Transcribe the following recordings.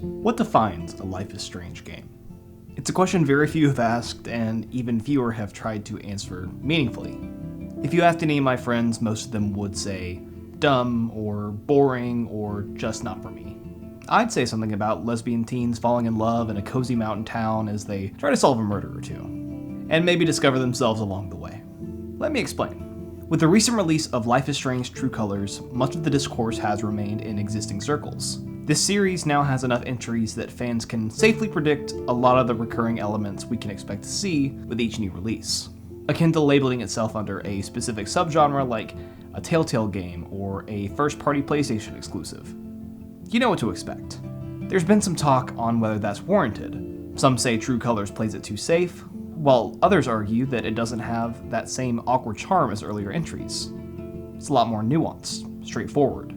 What defines a Life is Strange game? It's a question very few have asked, and even fewer have tried to answer meaningfully. If you asked any of my friends, most of them would say dumb, or boring, or just not for me. I'd say something about lesbian teens falling in love in a cozy mountain town as they try to solve a murder or two, and maybe discover themselves along the way. Let me explain. With the recent release of Life is Strange True Colors, much of the discourse has remained in existing circles. This series now has enough entries that fans can safely predict a lot of the recurring elements we can expect to see with each new release, akin to labeling itself under a specific subgenre like a Telltale game or a first-party PlayStation exclusive. You know what to expect. There's been some talk on whether that's warranted. Some say True Colors plays it too safe, while others argue that it doesn't have that same awkward charm as earlier entries. It's a lot more nuanced, straightforward.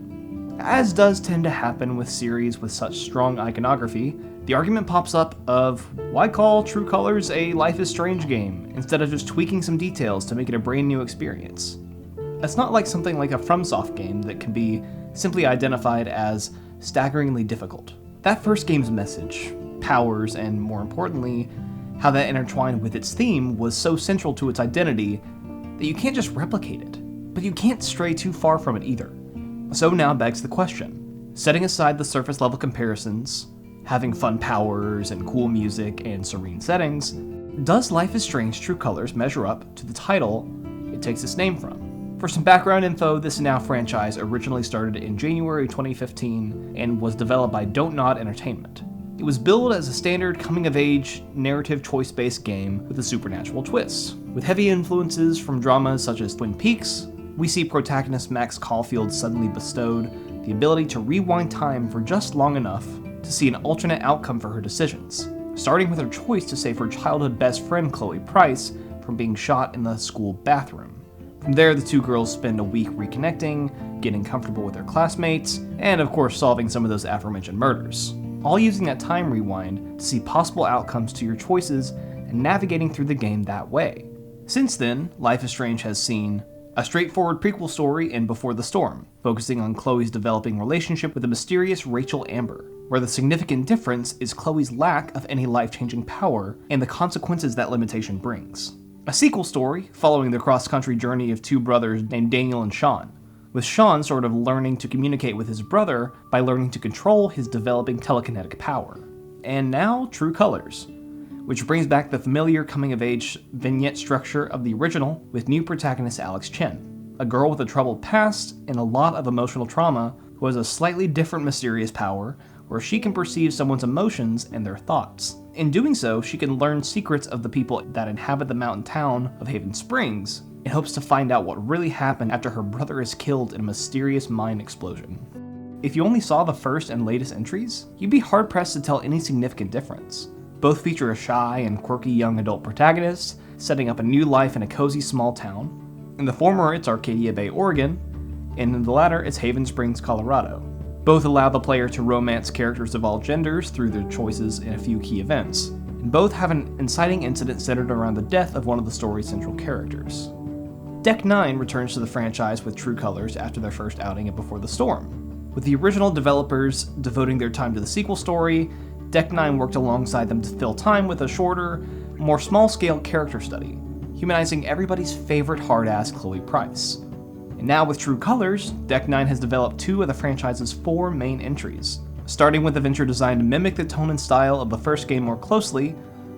As does tend to happen with series with such strong iconography, the argument pops up of why call True Colors a Life is Strange game instead of just tweaking some details to make it a brand new experience. It's not like something like a FromSoft game that can be simply identified as staggeringly difficult. That first game's message, powers, and more importantly, how that intertwined with its theme was so central to its identity that you can't just replicate it, but you can't stray too far from it either. So now begs the question, setting aside the surface level comparisons, having fun powers and cool music and serene settings, does Life is Strange True Colors measure up to the title it takes its name from? For some background info, this Now franchise originally started in January 2015 and was developed by Don't Nod Entertainment. It was billed as a standard coming-of-age, narrative choice-based game with a supernatural twist. With heavy influences from dramas such as Twin Peaks, we see protagonist Max Caulfield suddenly bestowed the ability to rewind time for just long enough to see an alternate outcome for her decisions, starting with her choice to save her childhood best friend Chloe Price from being shot in the school bathroom. From there, the two girls spend a week reconnecting, getting comfortable with their classmates, and of course solving some of those aforementioned murders, all using that time rewind to see possible outcomes to your choices and navigating through the game that way. Since then, Life is Strange has seen a straightforward prequel story in Before the Storm, focusing on Chloe's developing relationship with the mysterious Rachel Amber, where the significant difference is Chloe's lack of any life-changing power and the consequences that limitation brings. A sequel story following the cross-country journey of two brothers named Daniel and Sean, with Sean sort of learning to communicate with his brother by learning to control his developing telekinetic power. And now, True Colors, which brings back the familiar coming-of-age vignette structure of the original with new protagonist Alex Chen, a girl with a troubled past and a lot of emotional trauma who has a slightly different mysterious power where she can perceive someone's emotions and their thoughts. In doing so, she can learn secrets of the people that inhabit the mountain town of Haven Springs in hopes to find out what really happened after her brother is killed in a mysterious mine explosion. If you only saw the first and latest entries, you'd be hard-pressed to tell any significant difference. Both feature a shy and quirky young adult protagonist, setting up a new life in a cozy small town. In the former, it's Arcadia Bay, Oregon, and in the latter, it's Haven Springs, Colorado. Both allow the player to romance characters of all genders through their choices in a few key events, and both have an inciting incident centered around the death of one of the story's central characters. Deck 9 returns to the franchise with True Colors after their first outing at Before the Storm. With the original developers devoting their time to the sequel story, Deck 9 worked alongside them to fill time with a shorter, more small-scale character study, humanizing everybody's favorite hard-ass Chloe Price. And now with True Colors, Deck 9 has developed two of the franchise's four main entries, starting with a venture designed to mimic the tone and style of the first game more closely,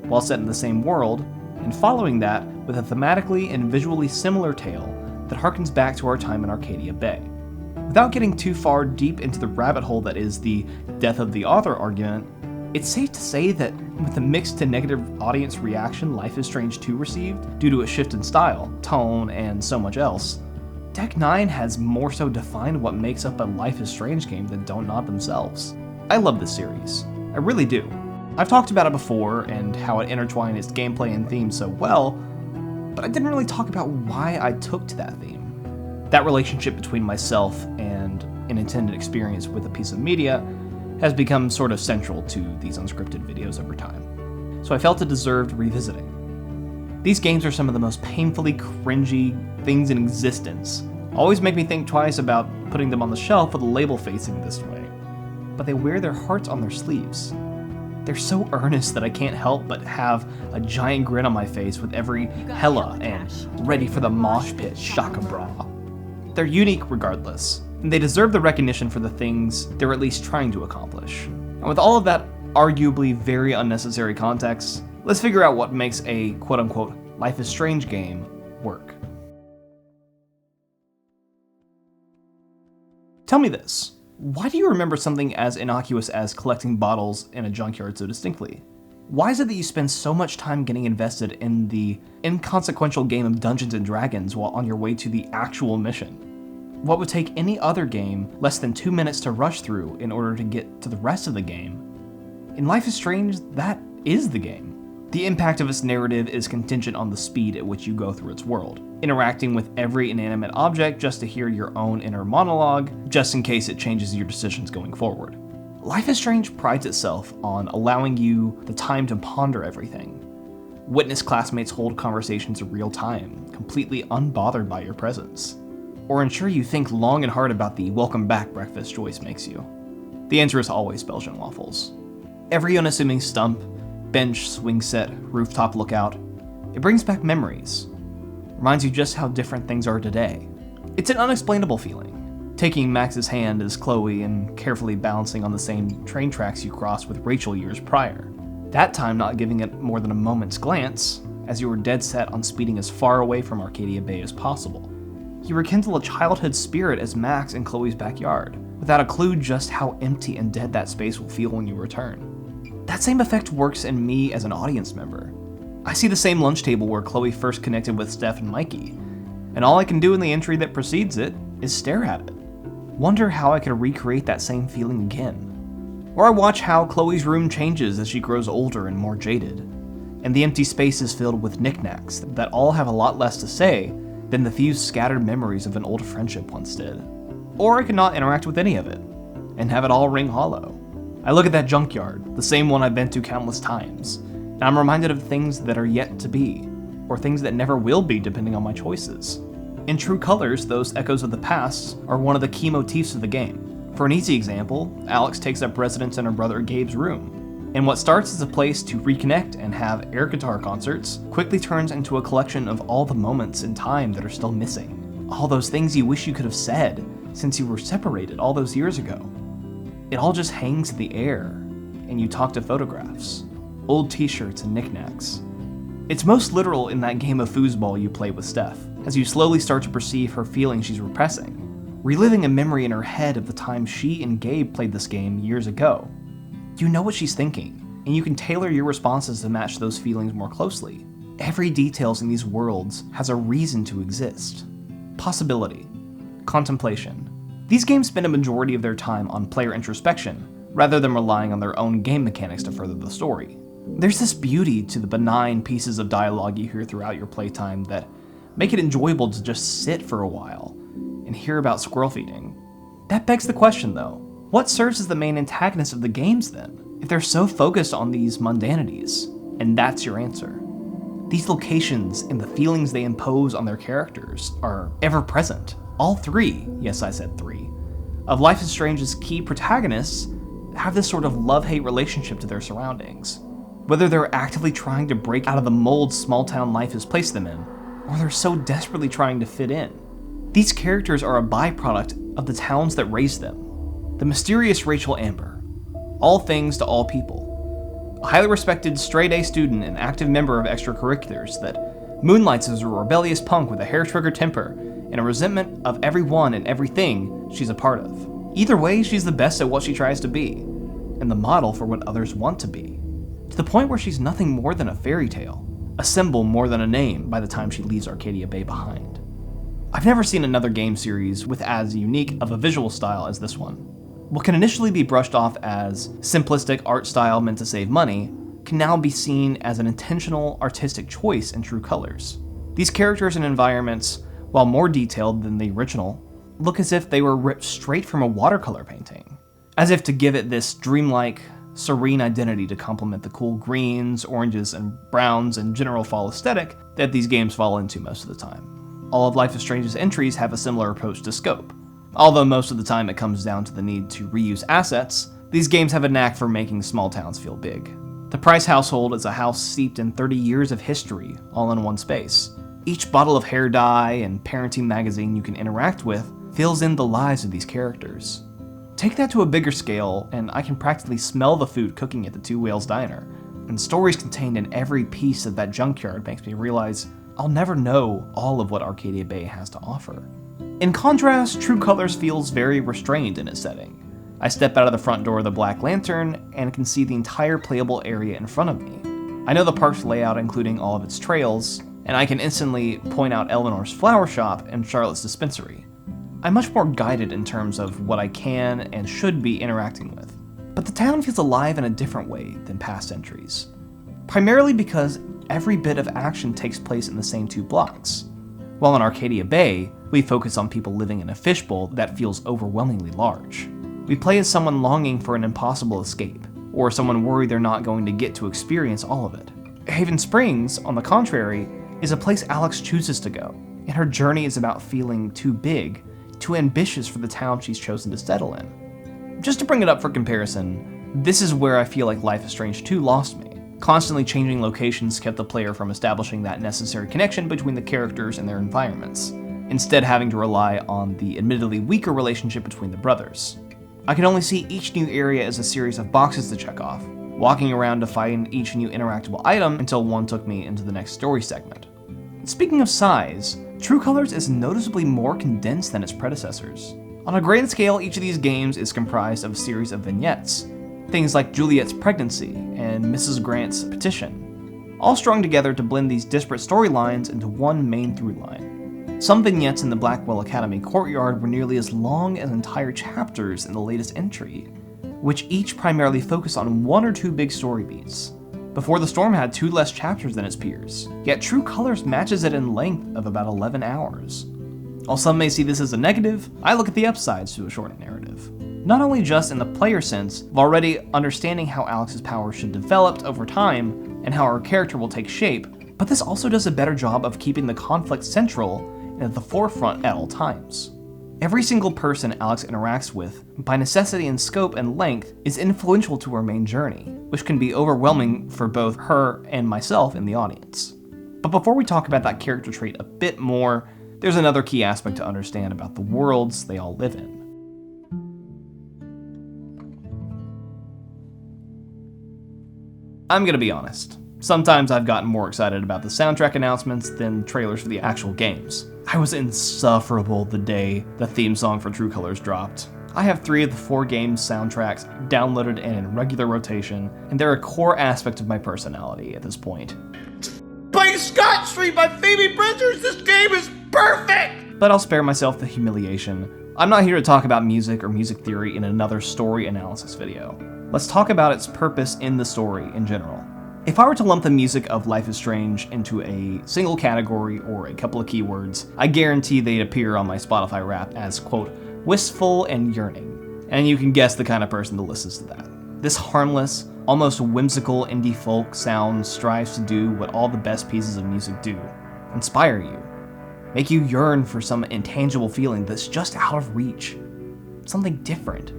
while set in the same world, and following that with a thematically and visually similar tale that harkens back to our time in Arcadia Bay. Without getting too far deep into the rabbit hole that is the death of the author argument, it's safe to say that with the mixed to negative audience reaction Life is Strange 2 received due to a shift in style, tone, and so much else, Deck 9 has more so defined what makes up a Life is Strange game than Don't Nod themselves. I love this series. I really do. I've talked about it before and how it intertwined its gameplay and theme so well, but I didn't really talk about why I took to that theme. That relationship between myself and an intended experience with a piece of media has become sort of central to these unscripted videos over time, so I felt it deserved revisiting. These games are some of the most painfully cringy things in existence. Always make me think twice about putting them on the shelf with a label facing this way. but they wear their hearts on their sleeves. They're so earnest that I can't help but have a giant grin on my face with every hella and ready for the mosh pit shaka bra. They're unique regardless, and they deserve the recognition for the things they're at least trying to accomplish. And with all of that arguably very unnecessary context, let's figure out what makes a quote-unquote Life is Strange game work. Tell me this. Why do you remember something as innocuous as collecting bottles in a junkyard so distinctly? Why is it that you spend so much time getting invested in the inconsequential game of Dungeons & Dragons while on your way to the actual mission? What would take any other game less than 2 minutes to rush through in order to get to the rest of the game? In Life is Strange, that is the game. The impact of its narrative is contingent on the speed at which you go through its world, interacting with every inanimate object just to hear your own inner monologue, just in case it changes your decisions going forward. Life is Strange prides itself on allowing you the time to ponder everything. Witness classmates hold conversations in real time, completely unbothered by your presence. Or ensure you think long and hard about the welcome back breakfast Joyce makes you. The answer is always Belgian waffles. Every unassuming stump, bench, swing set, rooftop lookout, it brings back memories. Reminds you just how different things are today. It's an unexplainable feeling. Taking Max's hand as Chloe and carefully balancing on the same train tracks you crossed with Rachel years prior. That time not giving it more than a moment's glance, as you were dead set on speeding as far away from Arcadia Bay as possible. You rekindle a childhood spirit as Max in Chloe's backyard, without a clue just how empty and dead that space will feel when you return. That same effect works in me as an audience member. I see the same lunch table where Chloe first connected with Steph and Mikey, and all I can do in the entry that precedes it is stare at it. Wonder how I could recreate that same feeling again. Or I watch how Chloe's room changes as she grows older and more jaded, and the empty space is filled with knickknacks that all have a lot less to say than the few scattered memories of an old friendship once did. Or I could not interact with any of it, and have it all ring hollow. I look at that junkyard, the same one I've been to countless times, and I'm reminded of things that are yet to be, or things that never will be depending on my choices. In True Colors, those echoes of the past are one of the key motifs of the game. For an easy example, Alex takes up residence in her brother Gabe's room, and what starts as a place to reconnect and have air guitar concerts quickly turns into a collection of all the moments in time that are still missing. All those things you wish you could have said since you were separated all those years ago. It all just hangs in the air, and you talk to photographs, old t-shirts and knickknacks. It's most literal in that game of foosball you play with Steph, as you slowly start to perceive her feelings she's repressing, reliving a memory in her head of the time she and Gabe played this game years ago. You know what she's thinking, and you can tailor your responses to match those feelings more closely. Every detail in these worlds has a reason to exist. Possibility. Contemplation. These games spend a majority of their time on player introspection, rather than relying on their own game mechanics to further the story. There's this beauty to the benign pieces of dialogue you hear throughout your playtime that make it enjoyable to just sit for a while and hear about squirrel feeding. That begs the question though, what serves as the main antagonist of the games then, if they're so focused on these mundanities? And that's your answer. These locations and the feelings they impose on their characters are ever present. All three, yes I said three, of Life is Strange's key protagonists have this sort of love-hate relationship to their surroundings. Whether they're actively trying to break out of the mold small-town life has placed them in, or they're so desperately trying to fit in. These characters are a byproduct of the towns that raised them. The mysterious Rachel Amber, all things to all people. A highly respected straight-A student and active member of extracurriculars that moonlights as a rebellious punk with a hair-trigger temper and a resentment of everyone and everything she's a part of. Either way, she's the best at what she tries to be, and the model for what others want to be. To the point where she's nothing more than a fairy tale, a symbol more than a name by the time she leaves Arcadia Bay behind. I've never seen another game series with as unique of a visual style as this one. What can initially be brushed off as simplistic art style meant to save money can now be seen as an intentional artistic choice in True Colors. These characters and environments, while more detailed than the original, look as if they were ripped straight from a watercolor painting, as if to give it this dreamlike, serene identity to complement the cool greens, oranges, and browns and general fall aesthetic that these games fall into most of the time. All of Life is Strange's entries have a similar approach to scope. Although most of the time it comes down to the need to reuse assets, These games have a knack for making small towns feel big. The Price household is a house steeped in 30 years of history, all in one space. Each bottle of hair dye and parenting magazine you can interact with fills in the lives of these characters. Take that to a bigger scale, and I can practically smell the food cooking at the Two Whales Diner. And stories contained in every piece of that junkyard makes me realize I'll never know all of what Arcadia Bay has to offer. In contrast, True Colors feels very restrained in its setting. I step out of the front door of the Black Lantern and can see the entire playable area in front of me. I know the park's layout, including all of its trails, and I can instantly point out Eleanor's flower shop and Charlotte's dispensary. I'm much more guided in terms of what I can and should be interacting with. But the town feels alive in a different way than past entries. Primarily because every bit of action takes place in the same 2 blocks. While in Arcadia Bay, we focus on people living in a fishbowl that feels overwhelmingly large. We play as someone longing for an impossible escape, or someone worried they're not going to get to experience all of it. Haven Springs, on the contrary, is a place Alex chooses to go, and her journey is about feeling too big, too ambitious for the town she's chosen to settle in. Just to bring it up for comparison, this is where I feel like Life is Strange 2 lost me. Constantly changing locations kept the player from establishing that necessary connection between the characters and their environments, instead having to rely on the admittedly weaker relationship between the brothers. I could only see each new area as a series of boxes to check off, walking around to find each new interactable item until one took me into the next story segment. Speaking of size, True Colors is noticeably more condensed than its predecessors. On a grand scale, each of these games is comprised of a series of vignettes, things like Juliet's pregnancy and Mrs. Grant's petition, all strung together to blend these disparate storylines into one main through line. Some vignettes in the Blackwell Academy courtyard were nearly as long as entire chapters in the latest entry, which each primarily focus on 1 or 2 big story beats. Before the Storm had 2 less chapters than its peers, yet True Colors matches it in length of about 11 hours. While some may see this as a negative, I look at the upsides to a shortened narrative. Not only just in the player sense of already understanding how Alex's powers should develop over time and how her character will take shape, but this also does a better job of keeping the conflict central and at the forefront at all times. Every single person Alex interacts with, by necessity in scope and length, is influential to her main journey, which can be overwhelming for both her and myself in the audience. But before we talk about that character trait a bit more, there's another key aspect to understand about the worlds they all live in. I'm gonna be honest. Sometimes I've gotten more excited about the soundtrack announcements than trailers for the actual games. I was insufferable the day the theme song for True Colors dropped. I have 3 of the 4 games' soundtracks downloaded and in regular rotation, and they're a core aspect of my personality at this point. Play Scott Street by Phoebe Bridgers! This game is perfect! But I'll spare myself the humiliation. I'm not here to talk about music or music theory in another story analysis video. Let's talk about its purpose in the story in general. If I were to lump the music of Life is Strange into a single category or a couple of keywords, I guarantee they'd appear on my Spotify Wrapped as, quote, wistful and yearning. And you can guess the kind of person that listens to that. This harmless, almost whimsical indie folk sound strives to do what all the best pieces of music do: inspire you, make you yearn for some intangible feeling that's just out of reach, something different,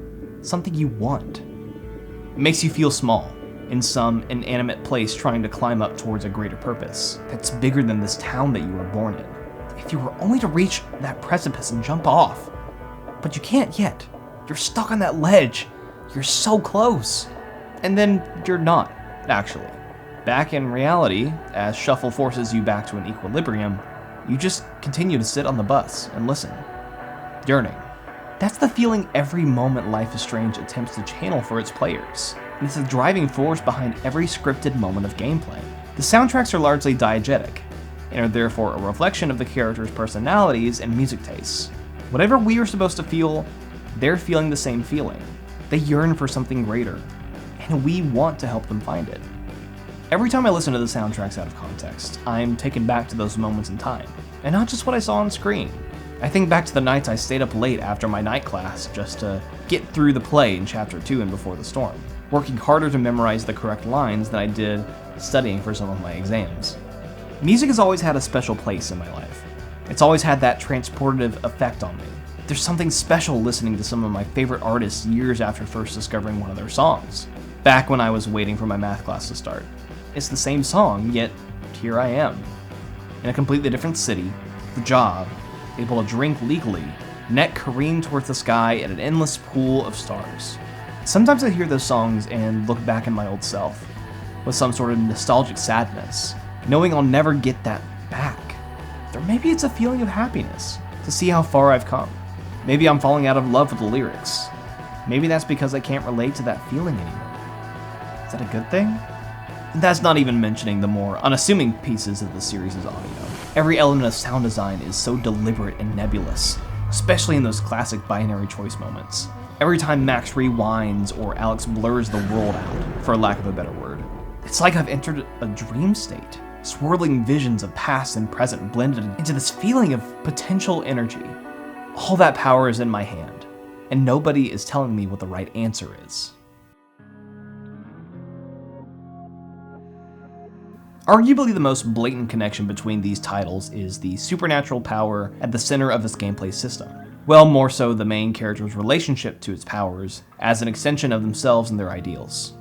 something you want. It makes you feel small, in some inanimate place trying to climb up towards a greater purpose that's bigger than this town that you were born in. If you were only to reach that precipice and jump off, but you can't yet. You're stuck on that ledge. You're so close. And then you're not, actually. Back in reality, as Shuffle forces you back to an equilibrium, you just continue to sit on the bus and listen. Yearning. That's the feeling every moment Life is Strange attempts to channel for its players, and it's the driving force behind every scripted moment of gameplay. The soundtracks are largely diegetic, and are therefore a reflection of the characters' personalities and music tastes. Whatever we are supposed to feel, they're feeling the same feeling. They yearn for something greater, and we want to help them find it. Every time I listen to the soundtracks out of context, I'm taken back to those moments in time, and not just what I saw on screen. I think back to the nights I stayed up late after my night class just to get through the play in Chapter 2 and Before the Storm, working harder to memorize the correct lines than I did studying for some of my exams. Music has always had a special place in my life. It's always had that transportative effect on me. There's something special listening to some of my favorite artists years after first discovering one of their songs, back when I was waiting for my math class to start. It's the same song, yet here I am, in a completely different city, the job, able to drink legally, neck careened towards the sky at an endless pool of stars. Sometimes I hear those songs and look back at my old self, with some sort of nostalgic sadness, knowing I'll never get that back. Or maybe it's a feeling of happiness, to see how far I've come. Maybe I'm falling out of love with the lyrics. Maybe that's because I can't relate to that feeling anymore. Is that a good thing? And that's not even mentioning the more unassuming pieces of the series' audio. Every element of sound design is so deliberate and nebulous, especially in those classic binary choice moments. Every time Max rewinds or Alex blurs the world out, for lack of a better word, it's like I've entered a dream state. Swirling visions of past and present blended into this feeling of potential energy. All that power is in my hand, and nobody is telling me what the right answer is. Arguably the most blatant connection between these titles is the supernatural power at the center of this gameplay system. Well, more so the main character's relationship to its powers as an extension of themselves and their ideals.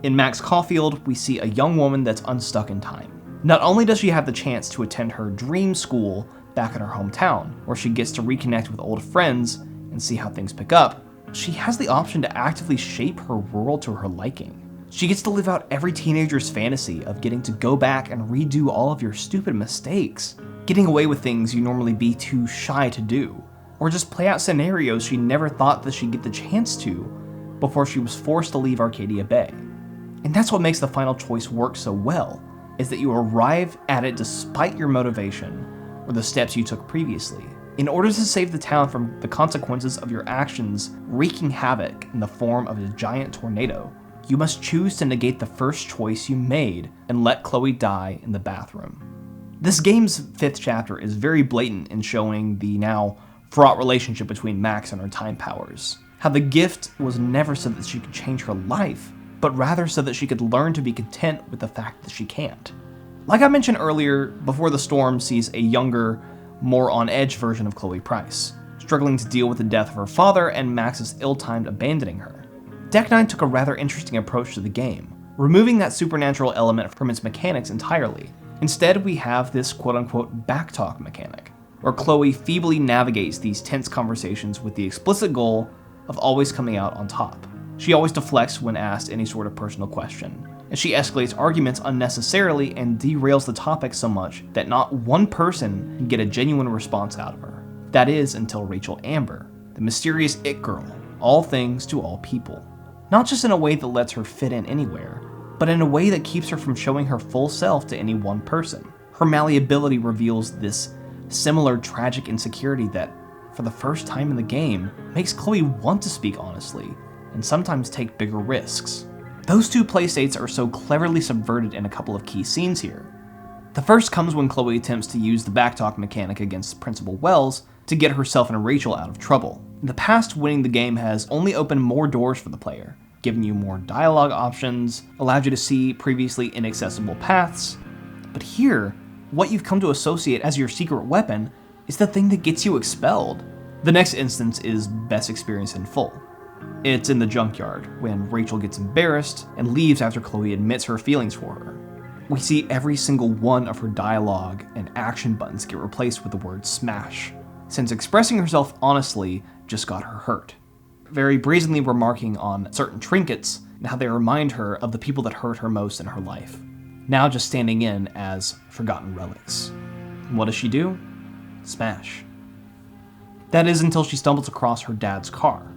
In Max Caulfield, we see a young woman that's unstuck in time. Not only does she have the chance to attend her dream school back in her hometown, where she gets to reconnect with old friends and see how things pick up, she has the option to actively shape her world to her liking. She gets to live out every teenager's fantasy of getting to go back and redo all of your stupid mistakes, getting away with things you normally be too shy to do, or just play out scenarios she never thought that she'd get the chance to before she was forced to leave Arcadia Bay. And that's what makes the final choice work so well, is that you arrive at it despite your motivation or the steps you took previously, in order to save the town from the consequences of your actions wreaking havoc in the form of a giant tornado. You must choose to negate the first choice you made and let Chloe die in the bathroom. This game's 5th chapter is very blatant in showing the now fraught relationship between Max and her time powers. How the gift was never so that she could change her life, but rather so that she could learn to be content with the fact that she can't. Like I mentioned earlier, Before the Storm sees a younger, more on-edge version of Chloe Price, struggling to deal with the death of her father and Max's ill-timed abandoning her. Deck 9 took a rather interesting approach to the game, removing that supernatural element from its mechanics entirely. Instead, we have this quote-unquote backtalk mechanic, where Chloe feebly navigates these tense conversations with the explicit goal of always coming out on top. She always deflects when asked any sort of personal question, and she escalates arguments unnecessarily and derails the topic so much that not one person can get a genuine response out of her. That is, until Rachel Amber, the mysterious it girl, all things to all people. Not just in a way that lets her fit in anywhere, but in a way that keeps her from showing her full self to any one person. Her malleability reveals this similar tragic insecurity that, for the first time in the game, makes Chloe want to speak honestly, and sometimes take bigger risks. Those two playstates are so cleverly subverted in a couple of key scenes here. The first comes when Chloe attempts to use the backtalk mechanic against Principal Wells to get herself and Rachel out of trouble. In the past, winning the game has only opened more doors for the player, giving you more dialogue options, allowed you to see previously inaccessible paths, but here, what you've come to associate as your secret weapon is the thing that gets you expelled. The next instance is best experienced in full. It's in the junkyard, when Rachel gets embarrassed and leaves after Chloe admits her feelings for her. We see every single one of her dialogue and action buttons get replaced with the word smash, since expressing herself honestly just got her hurt. Very brazenly remarking on certain trinkets and how they remind her of the people that hurt her most in her life, now just standing in as forgotten relics. And what does she do? Smash. That is until she stumbles across her dad's car.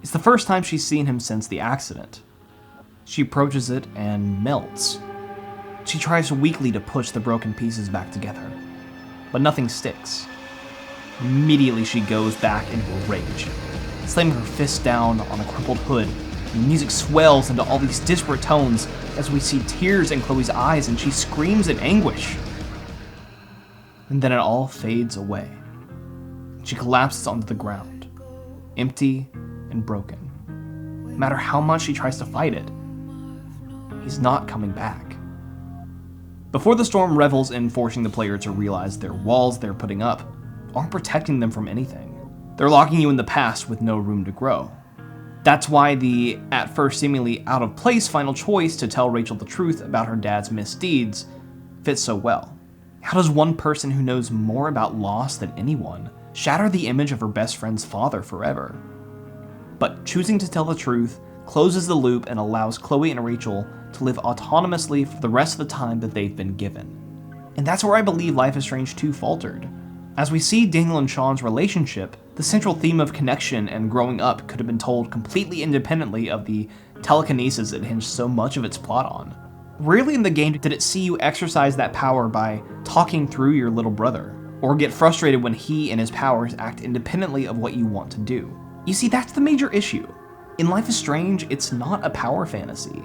It's the first time she's seen him since the accident. She approaches it and melts. She tries weakly to push the broken pieces back together, but nothing sticks. Immediately she goes back into a rage, slamming her fist down on a crumpled hood, and the music swells into all these disparate tones as we see tears in Chloe's eyes and she screams in anguish. And then it all fades away. She collapses onto the ground, empty and broken. No matter how much she tries to fight it, he's not coming back. Before the Storm revels in forcing the player to realize their walls they're putting up aren't protecting them from anything. They're locking you in the past with no room to grow. That's why the, at first seemingly out of place final choice to tell Rachel the truth about her dad's misdeeds fits so well. How does one person who knows more about loss than anyone shatter the image of her best friend's father forever? But choosing to tell the truth closes the loop and allows Chloe and Rachel to live autonomously for the rest of the time that they've been given. And that's where I believe Life is Strange 2 faltered. As we see Daniel and Sean's relationship, the central theme of connection and growing up could have been told completely independently of the telekinesis it hinged so much of its plot on. Rarely in the game did it see you exercise that power by talking through your little brother, or get frustrated when he and his powers act independently of what you want to do. You see, that's the major issue. In Life is Strange, it's not a power fantasy.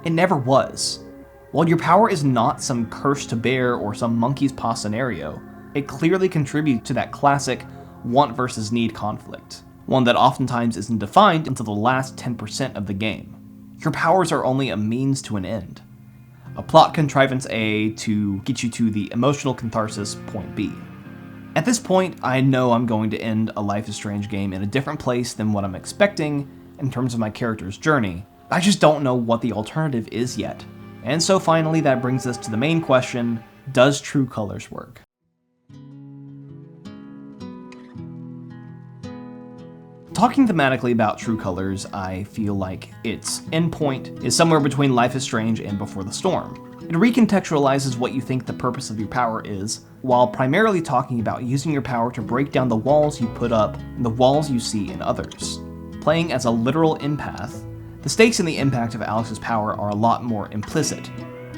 It never was. While your power is not some curse to bear or some monkey's paw scenario, it clearly contributes to that classic want versus need conflict, one that oftentimes isn't defined until the last 10% of the game. Your powers are only a means to an end, a plot contrivance A to get you to the emotional catharsis point B. At this point, I know I'm going to end a Life is Strange game in a different place than what I'm expecting in terms of my character's journey. I just don't know what the alternative is yet. And so finally, that brings us to the main question: does True Colors work? Talking thematically about True Colors, I feel like its endpoint is somewhere between Life is Strange and Before the Storm. It recontextualizes what you think the purpose of your power is, while primarily talking about using your power to break down the walls you put up and the walls you see in others. Playing as a literal empath, the stakes in the impact of Alex's power are a lot more implicit.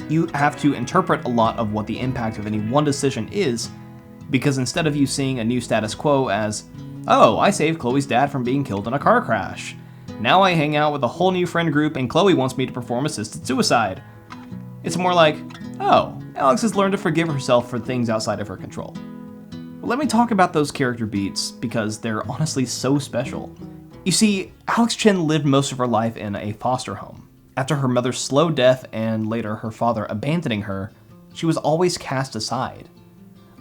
You have to interpret a lot of what the impact of any one decision is, because instead of you seeing a new status quo as, oh, I saved Chloe's dad from being killed in a car crash. Now I hang out with a whole new friend group and Chloe wants me to perform assisted suicide. It's more like, oh, Alex has learned to forgive herself for things outside of her control. Well, let me talk about those character beats because they're honestly so special. You see, Alex Chen lived most of her life in a foster home. After her mother's slow death and later her father abandoning her, she was always cast aside.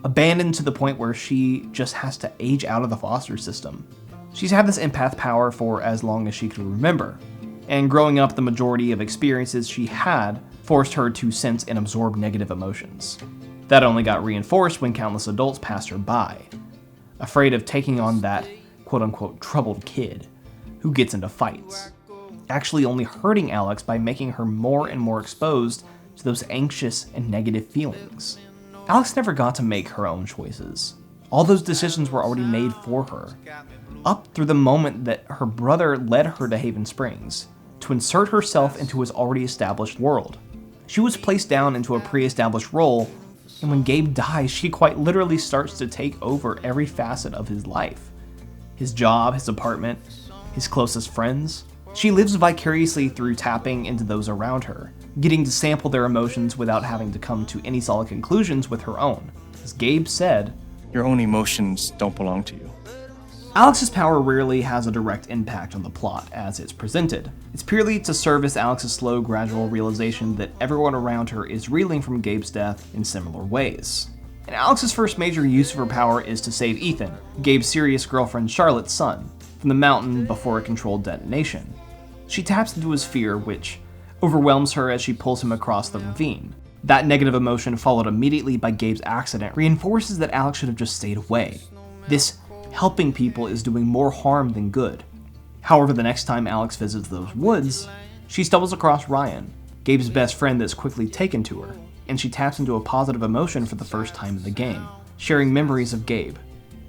Abandoned to the point where she just has to age out of the foster system. She's had this empath power for as long as she can remember, and growing up the majority of experiences she had forced her to sense and absorb negative emotions. That only got reinforced when countless adults passed her by, afraid of taking on that quote-unquote troubled kid who gets into fights, actually only hurting Alex by making her more and more exposed to those anxious and negative feelings. Alex never got to make her own choices. All those decisions were already made for her, up through the moment that her brother led her to Haven Springs to insert herself into his already established world. She was placed down into a pre-established role, and when Gabe dies, she quite literally starts to take over every facet of his life. His job, his apartment, his closest friends. She lives vicariously through tapping into those around her, getting to sample their emotions without having to come to any solid conclusions with her own. As Gabe said, your own emotions don't belong to you. Alex's power rarely has a direct impact on the plot as it's presented. It's purely to service Alex's slow, gradual realization that everyone around her is reeling from Gabe's death in similar ways. And Alex's first major use of her power is to save Ethan, Gabe's serious girlfriend Charlotte's son, from the mountain before a controlled detonation. She taps into his fear, which overwhelms her as she pulls him across the ravine. That negative emotion, followed immediately by Gabe's accident, reinforces that Alex should have just stayed away. This helping people is doing more harm than good. However, the next time Alex visits those woods, she stumbles across Ryan, Gabe's best friend that's quickly taken to her, and she taps into a positive emotion for the first time in the game, sharing memories of Gabe.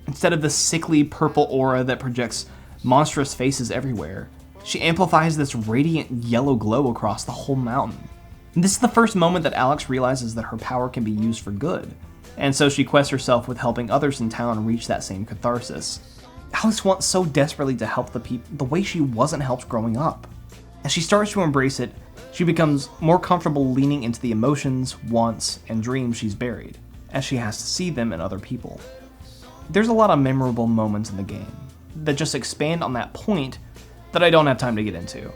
Instead of the sickly purple aura that projects monstrous faces everywhere, she amplifies this radiant yellow glow across the whole mountain. And this is the first moment that Alex realizes that her power can be used for good, and so she quests herself with helping others in town reach that same catharsis. Alex wants so desperately to help the people the way she wasn't helped growing up. As she starts to embrace it, she becomes more comfortable leaning into the emotions, wants, and dreams she's buried, as she has to see them in other people. There's a lot of memorable moments in the game that just expand on that point that I don't have time to get into.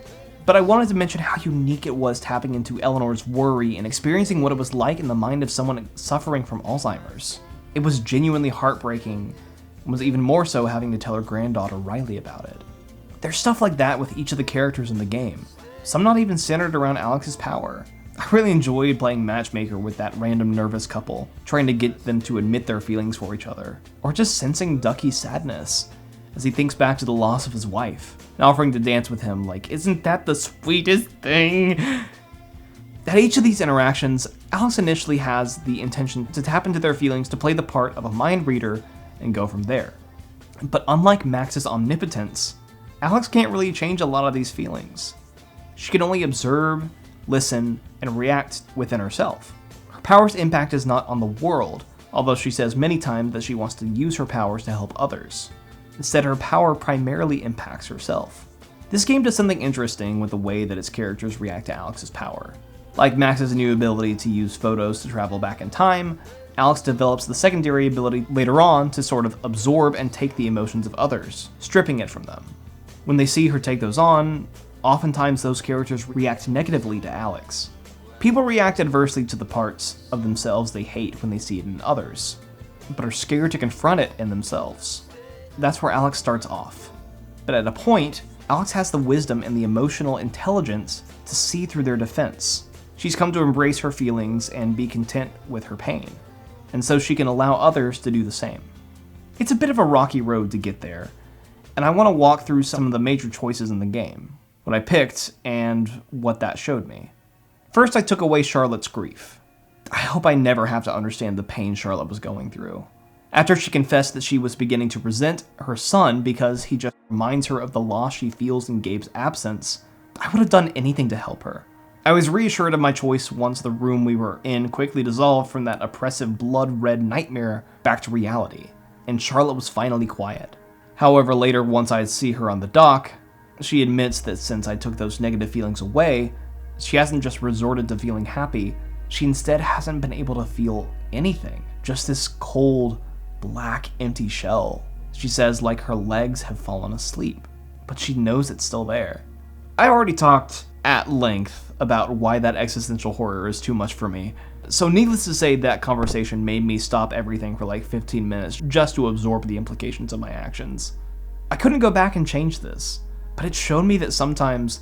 But I wanted to mention how unique it was tapping into Eleanor's worry and experiencing what it was like in the mind of someone suffering from Alzheimer's. It was genuinely heartbreaking and was even more so having to tell her granddaughter Riley about it. There's stuff like that with each of the characters in the game, some not even centered around Alex's power. I really enjoyed playing matchmaker with that random nervous couple, trying to get them to admit their feelings for each other, or just sensing Ducky's sadness as he thinks back to the loss of his wife, and offering to dance with him like, isn't that the sweetest thing? At each of these interactions, Alex initially has the intention to tap into their feelings to play the part of a mind reader and go from there. But unlike Max's omnipotence, Alex can't really change a lot of these feelings. She can only observe, listen, and react within herself. Her power's impact is not on the world, although she says many times that she wants to use her powers to help others. Instead, her power primarily impacts herself. This game does something interesting with the way that its characters react to Alex's power. Like Max's new ability to use photos to travel back in time, Alex develops the secondary ability later on to sort of absorb and take the emotions of others, stripping it from them. When they see her take those on, oftentimes those characters react negatively to Alex. People react adversely to the parts of themselves they hate when they see it in others, but are scared to confront it in themselves. That's where Alex starts off. But at a point, Alex has the wisdom and the emotional intelligence to see through their defense. She's come to embrace her feelings and be content with her pain, and so she can allow others to do the same. It's a bit of a rocky road to get there, and I want to walk through some of the major choices in the game, what I picked, and what that showed me. First, I took away Charlotte's grief. I hope I never have to understand the pain Charlotte was going through. After she confessed that she was beginning to resent her son because he just reminds her of the loss she feels in Gabe's absence, I would have done anything to help her. I was reassured of my choice once the room we were in quickly dissolved from that oppressive blood-red nightmare back to reality, and Charlotte was finally quiet. However, later, once I see her on the dock, she admits that since I took those negative feelings away, she hasn't just resorted to feeling happy, she instead hasn't been able to feel anything. Just this cold, black, empty shell. She says like her legs have fallen asleep, but she knows it's still there. I already talked at length about why that existential horror is too much for me, so needless to say that conversation made me stop everything for like 15 minutes just to absorb the implications of my actions. I couldn't go back and change this, but it showed me that sometimes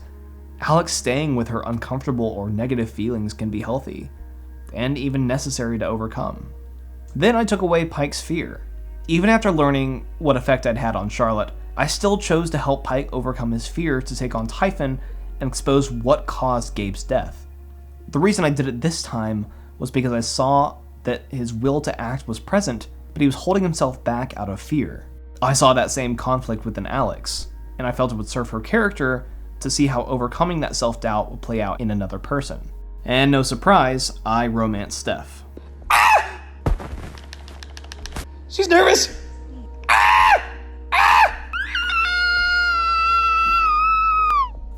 Alex staying with her uncomfortable or negative feelings can be healthy, and even necessary to overcome. Then I took away Pike's fear. Even after learning what effect I'd had on Charlotte, I still chose to help Pike overcome his fear to take on Typhon and expose what caused Gabe's death. The reason I did it this time was because I saw that his will to act was present, but he was holding himself back out of fear. I saw that same conflict within Alex, and I felt it would serve her character to see how overcoming that self-doubt would play out in another person. And no surprise, I romanced Steph. She's nervous.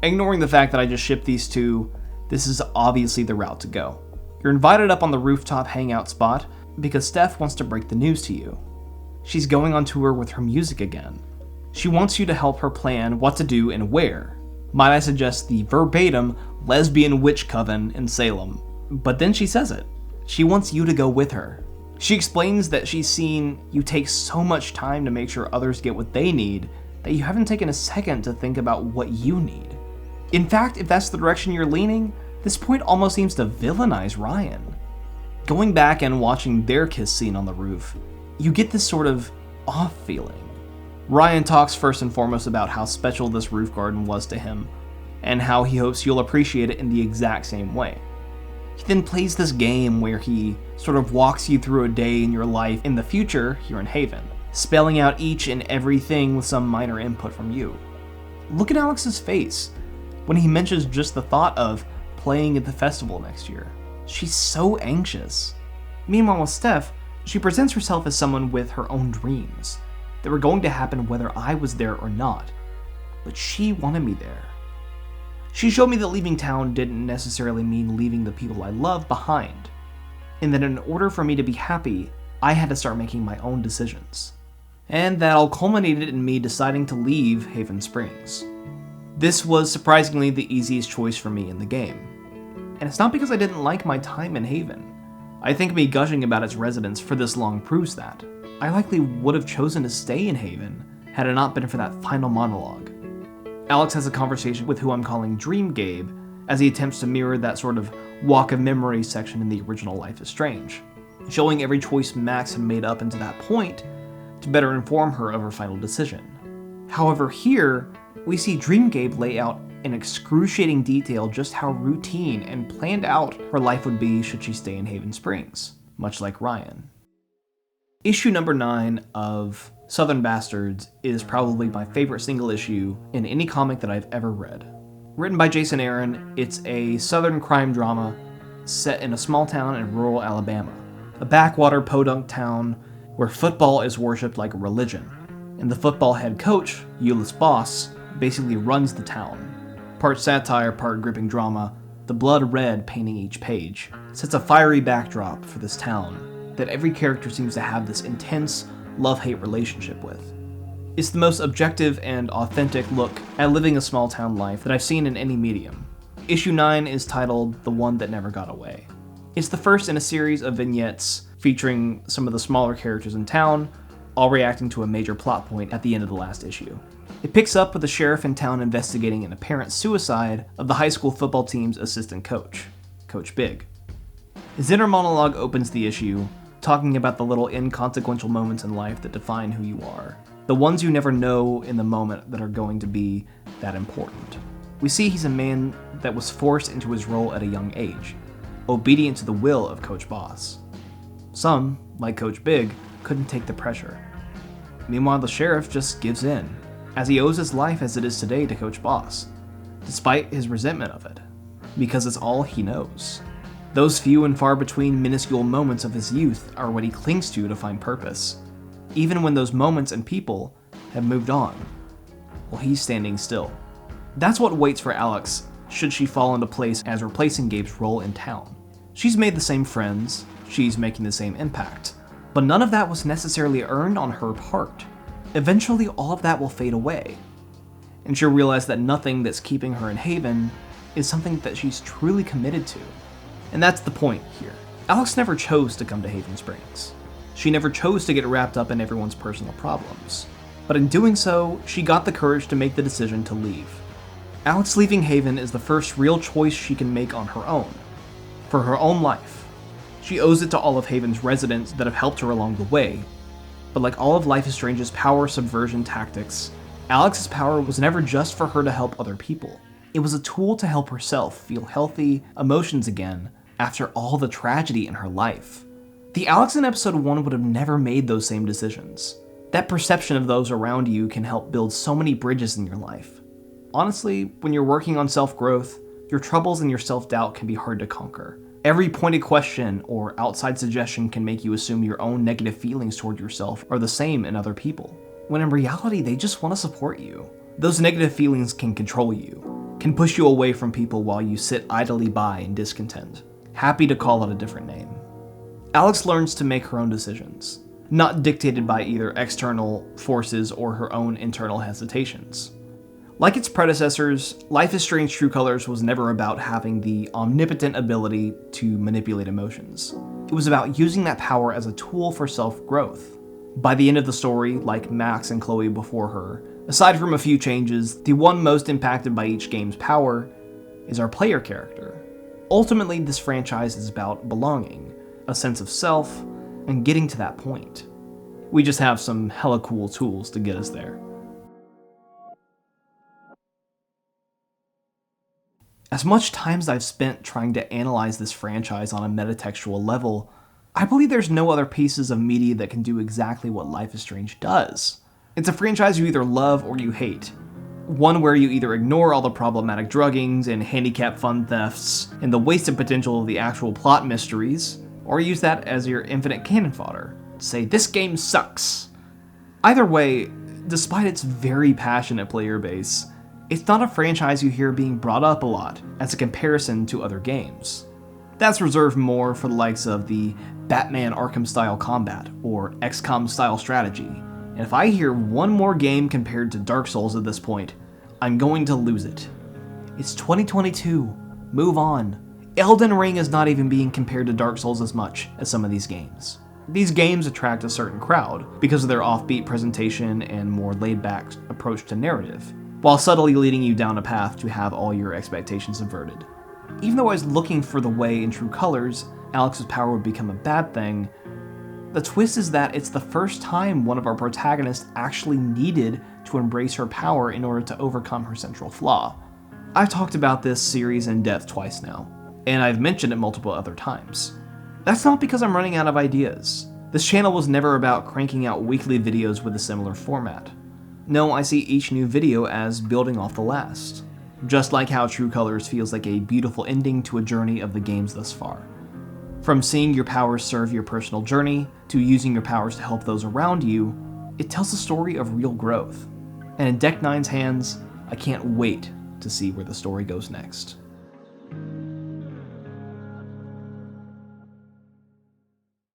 Ignoring the fact that I just shipped these two, this is obviously the route to go. You're invited up on the rooftop hangout spot because Steph wants to break the news to you. She's going on tour with her music again. She wants you to help her plan what to do and where. Might I suggest the verbatim lesbian witch coven in Salem? But then she says it. She wants you to go with her. She explains that she's seen you take so much time to make sure others get what they need that you haven't taken a second to think about what you need. In fact, if that's the direction you're leaning, this point almost seems to villainize Ryan. Going back and watching their kiss scene on the roof, you get this sort of off feeling. Ryan talks first and foremost about how special this roof garden was to him, and how he hopes you'll appreciate it in the exact same way. He then plays this game where he sort of walks you through a day in your life in the future here in Haven, spelling out each and everything with some minor input from you. Look at Alex's face when he mentions just the thought of playing at the festival next year. She's so anxious. Meanwhile with Steph, she presents herself as someone with her own dreams that were going to happen whether I was there or not, but she wanted me there. She showed me that leaving town didn't necessarily mean leaving the people I love behind, and that in order for me to be happy, I had to start making my own decisions. And that all culminated in me deciding to leave Haven Springs. This was surprisingly the easiest choice for me in the game. And it's not because I didn't like my time in Haven. I think me gushing about its residents for this long proves that. I likely would have chosen to stay in Haven had it not been for that final monologue. Alex has a conversation with who I'm calling Dream Gabe as he attempts to mirror that sort of walk of memory section in the original Life is Strange, showing every choice Max had made up until that point to better inform her of her final decision. However, here, we see Dream Gabe lay out in excruciating detail just how routine and planned out her life would be should she stay in Haven Springs, much like Ryan. Issue number 9 of Southern Bastards is probably my favorite single issue in any comic that I've ever read. Written by Jason Aaron, it's a southern crime drama set in a small town in rural Alabama, a backwater podunk town where football is worshipped like a religion, and the football head coach, Euless Boss, basically runs the town. Part satire, part gripping drama, the blood red painting each page sets a fiery backdrop for this town that every character seems to have this intense love-hate relationship with. It's the most objective and authentic look at living a small town life that I've seen in any medium. Issue 9 is titled The One That Never Got Away. It's the first in a series of vignettes featuring some of the smaller characters in town, all reacting to a major plot point at the end of the last issue. It picks up with the sheriff in town investigating an apparent suicide of the high school football team's assistant coach, Coach Big. His inner monologue opens the issue, talking about the little inconsequential moments in life that define who you are, the ones you never know in the moment that are going to be that important. We see he's a man that was forced into his role at a young age, obedient to the will of Coach Boss. Some, like Coach Big, couldn't take the pressure. Meanwhile, the sheriff just gives in, as he owes his life as it is today to Coach Boss, despite his resentment of it, because it's all he knows. Those few and far between minuscule moments of his youth are what he clings to find purpose, even when those moments and people have moved on, while he's standing still. That's what waits for Alex should she fall into place as replacing Gabe's role in town. She's made the same friends, she's making the same impact, but none of that was necessarily earned on her part. Eventually, all of that will fade away, and she'll realize that nothing that's keeping her in Haven is something that she's truly committed to. And that's the point here. Alex never chose to come to Haven Springs. She never chose to get wrapped up in everyone's personal problems. But in doing so, she got the courage to make the decision to leave. Alex leaving Haven is the first real choice she can make on her own, for her own life. She owes it to all of Haven's residents that have helped her along the way, but like all of Life is Strange's power subversion tactics, Alex's power was never just for her to help other people. It was a tool to help herself feel healthy emotions again after all the tragedy in her life. The Alex in episode 1 would have never made those same decisions. That perception of those around you can help build so many bridges in your life. Honestly, when you're working on self-growth, your troubles and your self-doubt can be hard to conquer. Every pointed question or outside suggestion can make you assume your own negative feelings toward yourself are the same in other people, when in reality they just want to support you. Those negative feelings can control you, can push you away from people while you sit idly by in discontent, happy to call it a different name. Alex learns to make her own decisions, not dictated by either external forces or her own internal hesitations. Like its predecessors, Life is Strange True Colors was never about having the omnipotent ability to manipulate emotions. It was about using that power as a tool for self-growth. By the end of the story, like Max and Chloe before her, aside from a few changes, the one most impacted by each game's power is our player character. Ultimately, this franchise is about belonging, a sense of self, and getting to that point. We just have some hella cool tools to get us there. As much time as I've spent trying to analyze this franchise on a metatextual level, I believe there's no other pieces of media that can do exactly what Life is Strange does. It's a franchise you either love or you hate. One where you either ignore all the problematic druggings and handicap fun thefts and the wasted potential of the actual plot mysteries, or use that as your infinite cannon fodder. Say, this game sucks. Either way, despite its very passionate player base, it's not a franchise you hear being brought up a lot as a comparison to other games. That's reserved more for the likes of the Batman Arkham-style combat or XCOM-style strategy, and if I hear one more game compared to Dark Souls at this point, I'm going to lose it. It's 2022, move on. Elden Ring is not even being compared to Dark Souls as much as some of these games. These games attract a certain crowd because of their offbeat presentation and more laid-back approach to narrative, while subtly leading you down a path to have all your expectations subverted. Even though I was looking for the way in True Colors Alex's power would become a bad thing, the twist is that it's the first time one of our protagonists actually needed to embrace her power in order to overcome her central flaw. I've talked about this series in depth twice now, and I've mentioned it multiple other times. That's not because I'm running out of ideas. This channel was never about cranking out weekly videos with a similar format. No, I see each new video as building off the last. Just like how True Colors feels like a beautiful ending to a journey of the games thus far. From seeing your powers serve your personal journey, to using your powers to help those around you, it tells a story of real growth. And in Deck 9's hands, I can't wait to see where the story goes next.